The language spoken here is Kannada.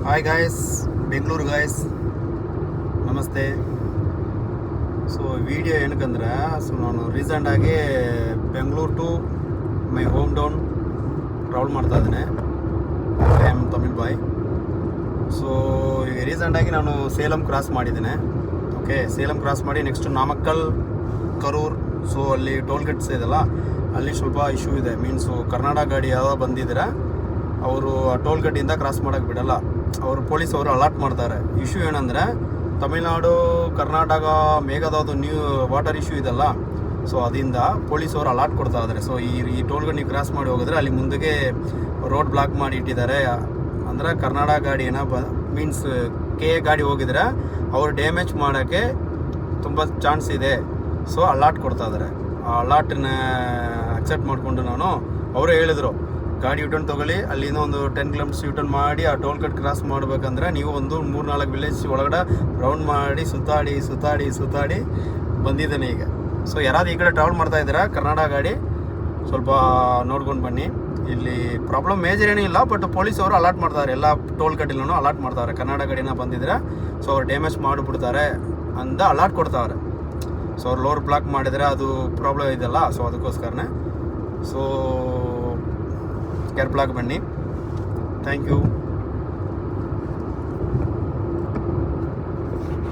Hi guys, Bengaluru guys, namaste. So video ಏನಕ್ಕಂದ್ರೆ ನಾನು ರೀಸೆಂಟಾಗಿ Bengaluru to my home town travel ಮಾಡ್ತಾ ಇದ್ದೇನೆ. I am Tamil boy. So ಈಗ ರೀಸೆಂಟಾಗಿ ನಾನು ಸೇಲಂ ಕ್ರಾಸ್ ಮಾಡಿದ್ದೇನೆ. ಓಕೆ, ಸೇಲಂ ಕ್ರಾಸ್ ಮಾಡಿ ನೆಕ್ಸ್ಟ್ ನಾಮಕ್ಕಲ್, ಕರೂರ್. ಸೊ ಅಲ್ಲಿ ಟೋಲ್ ಗೇಟ್ಸ್ ಇದೆಲ್ಲ, ಅಲ್ಲಿ ಸ್ವಲ್ಪ ಇಶ್ಯೂ ಇದೆ. ಮೀನ್ಸು ಕರ್ನಾಟಕ ಗಾಡಿ ಯಾವಾಗ ಬಂದಿದ್ದೀರಾ ಅವರು ಆ ಟೋಲ್ ಗೇಟಿಂದ ಕ್ರಾಸ್ ಮಾಡೋಕ್ಕೆ ಬಿಡಲ್ಲ. ಅವರು ಪೊಲೀಸ್ ಅವರು ಅಲರ್ಟ್ ಮಾಡ್ತಾರೆ. ಇಶ್ಯೂ ಏನಂದರೆ Tamil Nadu Karnataka Mekedatu new water issue ಇದೆಲ್ಲ. ಸೊ ಅದರಿಂದ ಪೊಲೀಸ್ ಅವರು ಅಲರ್ಟ್ ಕೊಡ್ತಾ ಇದ್ದಾರೆ. ಸೊ ಈ ಟೋಲ್ ಗೇಟ್ ನೀವು ಕ್ರಾಸ್ ಮಾಡಿ ಹೋಗಿದ್ರೆ ಅಲ್ಲಿ ಮುಂದೆಗೆ ರೋಡ್ ಬ್ಲಾಕ್ ಮಾಡಿ ಇಟ್ಟಿದ್ದಾರೆ. ಅಂದರೆ ಕರ್ನಾಟಕ ಗಾಡಿ ಮೀನ್ಸ್ ಕೆ ಗಾಡಿ ಹೋಗಿದ್ರೆ ಅವ್ರು ಡ್ಯಾಮೇಜ್ ಮಾಡೋಕ್ಕೆ ತುಂಬ ಚಾನ್ಸ್ ಇದೆ. ಸೊ ಅಲರ್ಟ್ ಕೊಡ್ತಾ ಇದ್ದಾರೆ. ಆ ಅಲರ್ಟನ್ನ ಅಕ್ಸೆಪ್ಟ್ ಮಾಡಿಕೊಂಡು ಅವರೇ ಹೇಳಿದರು, ಗಾಡಿ ಯೂಟರ್ನ್ ತೊಗೊಳ್ಳಿ, ಅಲ್ಲಿಂದ ಒಂದು 10 ಕಿಲೋಮೀಟರ್ಸ್ ಯೂಟರ್ನ್ ಮಾಡಿ ಆ ಟೋಲ್ ಗೇಟ್ ಕ್ರಾಸ್ ಮಾಡಬೇಕಂದ್ರೆ ನೀವು ಒಂದು 3-4 ವಿಲೇಜ್ ಒಳಗಡೆ ರೌಂಡ್ ಮಾಡಿ ಸುತ್ತಾಡಿ ಬಂದಿದ್ದೇನೆ ಈಗ. ಸೊ ಯಾರಾದ್ರು ಈ ಕಡೆ ಟ್ರಾವೆಲ್ ಮಾಡ್ತಾ ಇದ್ದೀರಾ ಕರ್ನಾಟಕ ಗಾಡಿ, ಸ್ವಲ್ಪ ನೋಡ್ಕೊಂಡು ಬನ್ನಿ. ಇಲ್ಲಿ ಪ್ರಾಬ್ಲಮ್ ಮೇಜರ್ ಏನಿಲ್ಲ, ಬಟ್ ಪೊಲೀಸ್ ಅವರು ಅಲರ್ಟ್ ಮಾಡ್ತಾರೆ. ಎಲ್ಲ ಟೋಲ್ ಗೇಟಲ್ಲೂ ಅಲರ್ಟ್ ಮಾಡ್ತಾರೆ. ಕರ್ನಾಟಕ ಗಾಡಿನ ಬಂದಿದ್ರೆ ಸೊ ಅವ್ರು ಡ್ಯಾಮೇಜ್ ಮಾಡಿಬಿಡ್ತಾರೆ ಅಂತ ಅಲರ್ಟ್ ಕೊಡ್ತಾವ್ರೆ. ಸೊ ಅವ್ರು ಲೋಡ್ ಬ್ಲಾಕ್ ಮಾಡಿದರೆ ಅದು ಪ್ರಾಬ್ಲಮ್ ಇದೆಯಲ್ಲ. ಸೊ ಅದಕ್ಕೋಸ್ಕರನೇ ಸೊ ಕೇರ್ಫುಲ್ಲಾಗಿ ಬನ್ನಿ. Thank you.